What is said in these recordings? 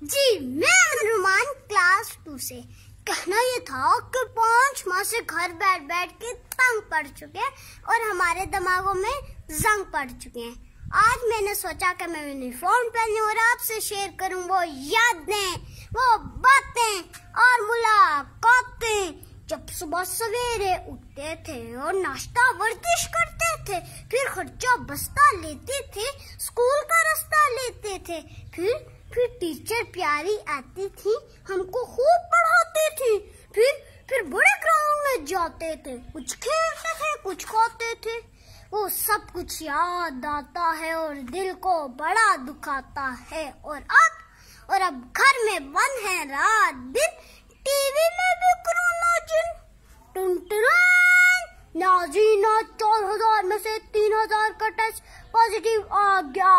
जी मैं अनुमान क्लास 2 से। कहना ये था कि 5 माह से घर बैठ बैठ के तंग पड़ चुके हैं और हमारे दिमागों में जंग पड़ चुके हैं। आज मैंने सोचा कि मैं यूनिफॉर्म पहनूं और आपसे शेयर करूं वो यादें, वो बातें और मुलाकातें जब सुबह सवेरे उठते थे और नाश्ता वर्जिश करते थे, फिर खर्चा बस्ता लेते थे, स्कूल का रास्ता लेते थे, फिर टीचर प्यारी आती थी, हमको खूब पढ़ाती थी, फिर बड़े ग्राउंड में जाते थे, कुछ खेलते थे, कुछ खाते थे। वो सब कुछ याद आता है और दिल को बड़ा दुखाता है। और अब घर में बंद है रात दिन, टीवी में भी कोरोना जिन। नाजीना 4000 में से 3000 का टेस्ट पॉजिटिव आ गया।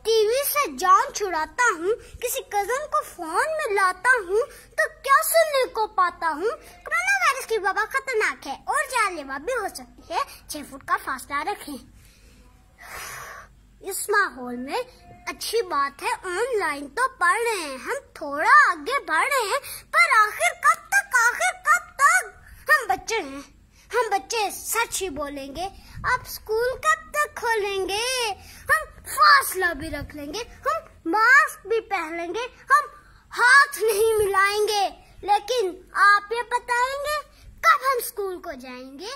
टीवी से जान छुड़ाता हूँ, किसी कजन को फोन में लाता हूँ तो क्या सुनने को पाता हूँ। कोरोना वायरस की वबा खतरनाक है और जानलेवा भी हो सकती है, 6 फुट का फासला रखें। इस माहौल में अच्छी बात है ऑनलाइन तो पढ़ रहे हैं, हम थोड़ा आगे बढ़ रहे हैं, पर आखिर कब तक हम बच्चे हैं, हम बच्चे सच ही बोलेंगे। अब स्कूल कब तक खोलेंगे, हम फासला भी रख लेंगे, हम मास्क भी पहनेंगे, हम हाथ नहीं मिलाएंगे, लेकिन आप ये बताएंगे कब हम स्कूल को जाएंगे।